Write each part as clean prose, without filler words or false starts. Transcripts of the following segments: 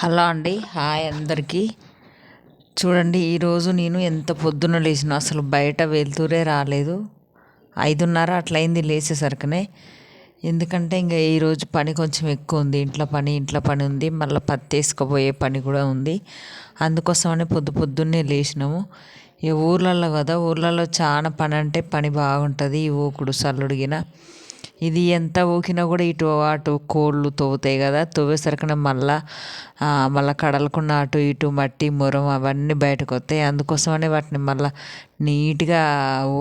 Hello అండి. Hi అందరికీ. చూడండి, ఈరోజు నేను ఎంత పొద్దున్న లేచినా అసలు బయట వెళ్తూరే రాలేదు. 5:30 అట్లయింది లేచేసరికనే. ఎందుకంటే ఇంకా ఈరోజు పని కొంచెం ఎక్కువ ఉంది. ఇంట్లో పని ఉంది, మళ్ళీ పత్తి వేసుకుపోయే పని కూడా ఉంది. అందుకోసమని పొద్దున్నే లేచినాము. ఈ ఊర్లలో కదా, ఊర్లలో చాలా పని అంటే పని బాగుంటుంది. ఈ ఊకుడు సల్లుడిగిన ఇది ఎంత ఊకినా కూడా ఇటు అటు కోళ్ళు తవ్వుతాయి కదా, తవ్వేసరికి మళ్ళీ కడలకుండా అటు ఇటు మట్టి మొరం అవన్నీ బయటకు వస్తాయి. అందుకోసమనే వాటిని మళ్ళీ నీట్గా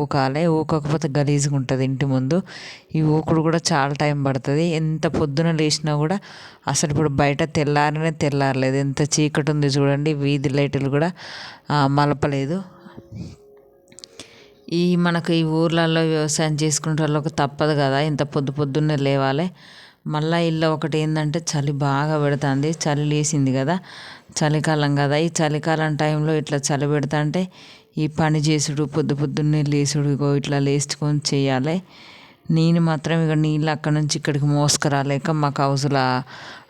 ఊకాలి. ఊకకపోతే గలీజ్గా ఉంటుంది ఇంటి ముందు. ఈ ఊకుడు కూడా చాలా టైం పడుతుంది. ఎంత పొద్దున లేచినా కూడా అసలు ఇప్పుడు బయట తెల్లారలేదు. ఎంత చీకటి ఉంది చూడండి. వీధి లైట్లు కూడా మలపలేదు. మనకు ఈ ఊర్లలో వ్యవసాయం చేసుకునే వాళ్ళకి తప్పదు కదా, ఇంత పొద్దున్నే లేవాలి. మళ్ళీ ఇల్లు ఒకటి ఏంటంటే చలి బాగా పెడుతుంది. చలి లేచింది కదా, చలికాలం కదా. ఈ చలికాలం టైంలో ఇట్లా చలి పెడుతుంటే ఈ పని చేసుడు, పొద్దున్నే లేచుడు, ఇట్లా లేచుకొని చేయాలి. నేను మాత్రం ఇక నీళ్ళు అక్కడి నుంచి ఇక్కడికి మోసుకురాలేక మాకు హౌస్లో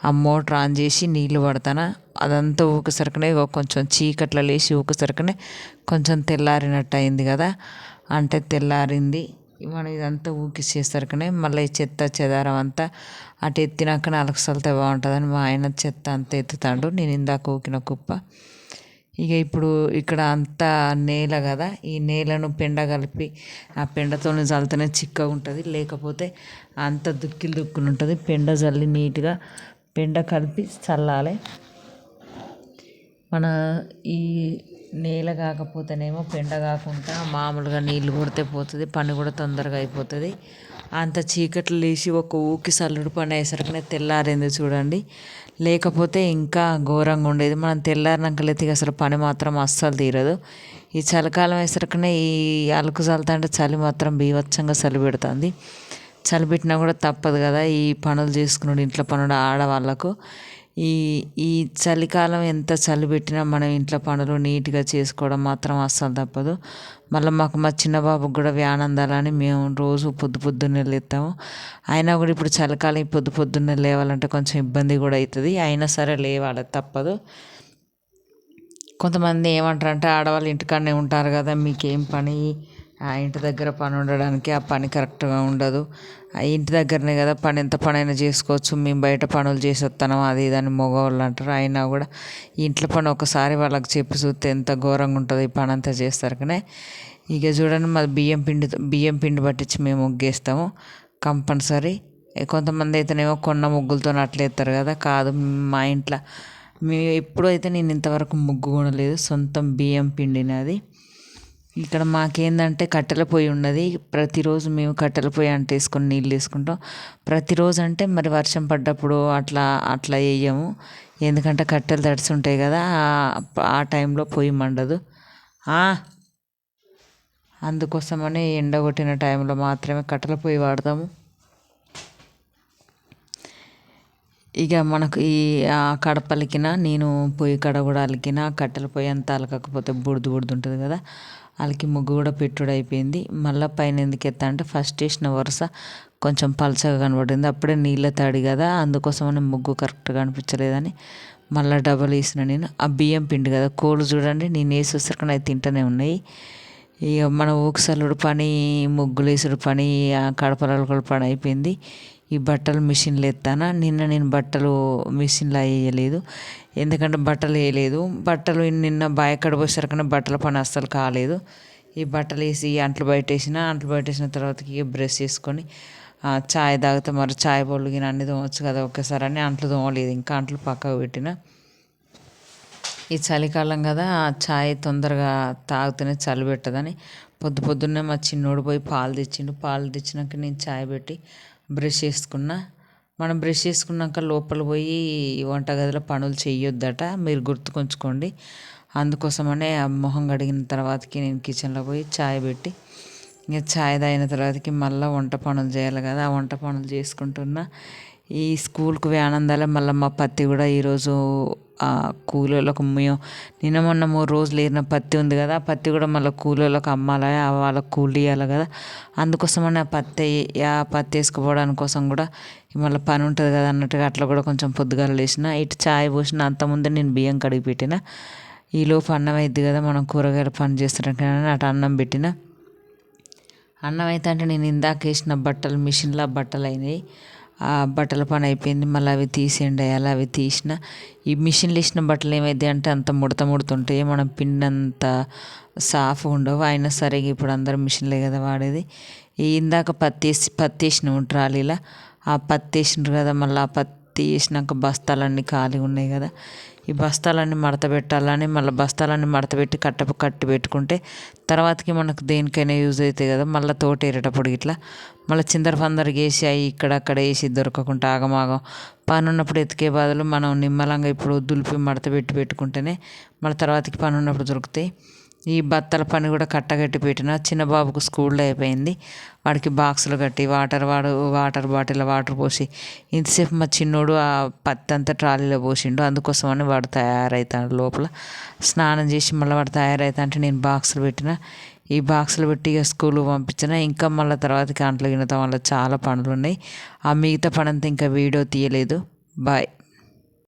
ఆ మోటార్ ఆన్ చేసి నీళ్ళు పడతాను. అదంతా ఊకేసరికనే కొంచెం చీకట్లో లేచి ఊకేసరికనే కొంచెం తెల్లారినట్టు అయింది కదా. అంటే తెల్లారింది. మనం ఇదంతా ఊకిచ్చేసరికనే మళ్ళీ ఈ చెత్త చెదారం అంతా అటు ఎత్తినాకనే అలకసలితే బాగుంటుందని మా ఆయన చెత్త అంతా ఎత్తుతాడు. నేను ఇందాక ఊకిన కుప్ప. ఇక ఇప్పుడు ఇక్కడ అంతా నేల కదా, ఈ నేలను పెండ కలిపి ఆ పెండతో చల్లితేనే చిక్కగా ఉంటుంది. లేకపోతే అంత దుక్కులు ఉంటుంది. పెండ చల్లి నీట్గా పెండ కలిపి చల్లాలి. మన ఈ నేల కాకపోతేనేమో పెండ కాకుండా మామూలుగా నీళ్ళు కొడితే పోతుంది. పని కూడా తొందరగా అయిపోతుంది. అంత చీకట్లు లేచి ఒక ఊకి సల్లుడు పని అయ్యేసరికి తెల్లారింది చూడండి. లేకపోతే ఇంకా ఘోరంగా ఉండేది. మనం తెల్లారినాక లేతే అసలు పని మాత్రం అస్సలు తీరదు. ఈ చలికాలం వేసరికనే ఈ అలుకు చల్లుతుంటే చలి మాత్రం బీభత్సంగా చలి పెడుతుంది. చలి పెట్టినా కూడా తప్పదు కదా, ఈ పనులు చేసుకున్నాడు ఇంట్లో పనులు ఆడవాళ్ళకు. ఈ ఈ చలికాలం ఎంత చలి పెట్టినా మనం ఇంట్లో పనులు నీట్గా చేసుకోవడం మాత్రం అస్సలు తప్పదు. మళ్ళీ మాకు మా చిన్న బాబుకి కూడా వ్యాన్ అందాలని మేము రోజు పొద్దున్నే లేస్తాము. అయినా కూడా ఇప్పుడు చలికాలం పొద్దున్నే లేవాలంటే కొంచెం ఇబ్బంది కూడా అవుతుంది. అయినా సరే లేవాలి, తప్పదు. కొంతమంది ఏమంటారంటే ఆడవాళ్ళు ఇంటికాడనే ఉంటారు కదా, మీకేం పని, ఆ ఇంటి దగ్గర పని ఉండడానికి ఆ పని కరెక్ట్గా ఉండదు. ఆ ఇంటి దగ్గరనే కదా పని, ఎంత పనైనా చేసుకోవచ్చు, మేము బయట పనులు చేసి వస్తున్నాం అది ఇదని మగవాళ్ళు అంటారు. అయినా కూడా ఇంట్లో పని ఒకసారి వాళ్ళకి చెప్పి చూస్తే ఎంత ఘోరంగా ఉంటుంది. ఈ పని అంతా చేస్తారు. ఇక చూడండి, మాది బియ్యం పిండి పట్టించి మేము ముగ్గేస్తాము కంపల్సరీ. కొంతమంది అయితేనేమో కొన్న ముగ్గులతో అట్లేస్తారు కదా, కాదు మా ఇంట్లో మేము ఎప్పుడైతే నేను ఇంతవరకు ముగ్గు కొనలేదు, సొంతం బియ్యం పిండినది. ఇక్కడ మాకేందంటే కట్టెల పొయ్యి ఉన్నది. ప్రతిరోజు మేము కట్టెల పొయ్యి అంటేసుకొని నీళ్ళు వేసుకుంటాం. ప్రతిరోజు అంటే మరి వర్షం పడ్డప్పుడు అట్లా వేయము. ఎందుకంటే కట్టెలు తడిసి ఉంటాయి కదా, ఆ టైంలో పొయ్యి మండదు. అందుకోసమని ఎండగొట్టిన టైంలో మాత్రమే కట్టెల పొయ్యి వాడతాము. ఇక మనకు ఈ కడపలికిన నేను పొయ్యి కడ కూడా అలికిన, కట్టెల పొయ్యి అంతా అలకకపోతే బుడిది ఉంటుంది కదా, వాళ్ళకి ముగ్గు కూడా పెట్టుడు అయిపోయింది. మళ్ళీ పైన ఎందుకు ఎత్తా అంటే ఫస్ట్ వేసిన వరుస కొంచెం పలచగా కనబడింది. అప్పుడే నీళ్ళ తడి కదా, అందుకోసమని ముగ్గు కరెక్ట్గా అనిపించలేదని మళ్ళీ డబల్ వేసిన. నేను ఆ బియ్యం పిండి కదా, కోళ్ళు చూడండి నేను వేసేసరికి అవి తింటూనే ఉన్నాయి. ఇక మన ఊకసలుడు పని, ముగ్గులు వేసుడు పని, కడపలకొడు పని అయిపోయింది. ఈ బట్టలు మిషన్లో ఎత్తాను. నేను బట్టలు మిషన్లో వేయలేదు, ఎందుకంటే బట్టలు వేయలేదు. బట్టలు నిన్న బాయక్కడ పోసేసరికి బట్టల పని అస్సలు కాలేదు. ఈ బట్టలు వేసి అంట్లు బయటేసిన తర్వాతకి బ్రష్ చేసుకొని చాయ్ తాగితే మరి చాయ్ బొళ్ళు గిన్నె అన్నీ తోమవచ్చు కదా ఒకేసారి అని అంట్లు తోమలేదు. ఇంకా అంట్లు పక్కకు పెట్టిన. ఈ చలికాలం కదా, చాయ్ తొందరగా తాగితేనే చలి పెట్టదని పొద్దున్నే మా చిన్నోడు పోయి పాలు తెచ్చిండు. పాలు తెచ్చినాక నేను చాయ్ పెట్టి బ్రష్ చేసుకున్నా. మనం బ్రష్ చేసుకున్నాక లోపల పోయి వంటగదిలో పనులు చేయొద్దట, మీరు గుర్తుకుంచుకోండి. అందుకోసమనే ఆ మొహం కడిగిన తర్వాతకి నేను కిచెన్లో పోయి చాయ్ పెట్టి ఇంకా చాయ్ తాగిన తర్వాతకి మళ్ళీ వంట పనులు చేయాలి కదా, ఆ వంట పనులు చేసుకుంటున్నా. ఈ స్కూల్కి వ్యాన్ అందాలి. మళ్ళీ మా పత్తి కూడా ఈరోజు కూలోళ్ళకు నిన్న మొన్న 3 రోజులు ఏరిన పత్తి ఉంది కదా, ఆ పత్తి కూడా మళ్ళీ కూలోళ్ళకి అమ్మాలి, వాళ్ళకి కూలి ఇవ్వాలి కదా. అందుకోసమని ఆ పత్తి వేసుకుపోవడానికి కోసం కూడా మళ్ళీ పని ఉంటుంది కదా అన్నట్టుగా అట్లా కూడా కొంచెం పొద్దుగాల లేచిన. ఇటు చాయ్ పోసిన, అంతకుముందే నేను బియ్యం కడిగి పెట్టిన. ఈలోపు అన్నం అయింది కదా, మనం కూరగాయల పని చేస్తున్నాం కానీ అటు అన్నం పెట్టిన. అన్నం అయితే అంటే నేను ఇందాక వేసిన బట్టలు మిషన్లో బట్టలు అయినాయి. ఆ బట్టల పని అయిపోయింది. మళ్ళీ అవి తీసేయండి, అవి తీసిన. ఈ మిషన్లో వేసిన బట్టలు ఏమైంది అంటే అంత ముడత ముడుతుంటాయి, మనం పిండంత సాఫ్ ఉండవు. అయినా సరే ఇప్పుడు అందరం మిషన్లే కదా వాడేది. ఇందాక పత్తి వేసినాము ట్రాలీలో. ఆ పత్తి వేసినారు కదా, మళ్ళీ ఆ పత్తి వేసినాక బస్తాలన్నీ ఖాళీ ఉన్నాయి కదా, ఈ బస్తాలన్నీ మడత పెట్టాలని మళ్ళీ బస్తాలన్నీ మడత పెట్టి కట్టి పెట్టుకుంటే తర్వాతకి మనకు దేనికైనా యూజ్ అవుతాయి కదా. మళ్ళీ తోట ఏరేటప్పుడు ఇట్లా మళ్ళీ చిందరపందరగా వేసి అవి ఇక్కడక్కడ వేసి దొరకకుండా ఆగమాగం పని ఉన్నప్పుడు ఎతికే బదులు మనం నిమ్మలంగా ఇప్పుడు దులిపి మడత పెట్టుకుంటేనే మళ్ళీ తర్వాతకి పని ఉన్నప్పుడు దొరుకుతాయి. ఈ బత్తల పని కూడా కట్టగట్టి పెట్టిన. చిన్న బాబుకు స్కూల్లో అయిపోయింది, వాడికి బాక్సులు కట్టి వాటర్ బాటిల్ వాటర్ పోసి ఇంతసేపు మా చిన్నోడు ఆ పత్తి అంతా ట్రాలీలో పోసిండు. అందుకోసమని వాడు తయారవుతాడు లోపల. స్నానం చేసి మళ్ళీ వాడు తయారవుతా అంటే నేను బాక్సులు పెట్టిన. ఈ బాక్సులు పెట్టి ఇక స్కూల్కి పంపించిన. ఇంకా మళ్ళీ తర్వాతకి అంట్లు గిన్నెతో వల్ల చాలా పనులు ఉన్నాయి. ఆ మిగతా పని అంతా ఇంకా వీడియో తీయలేదు. బాయ్.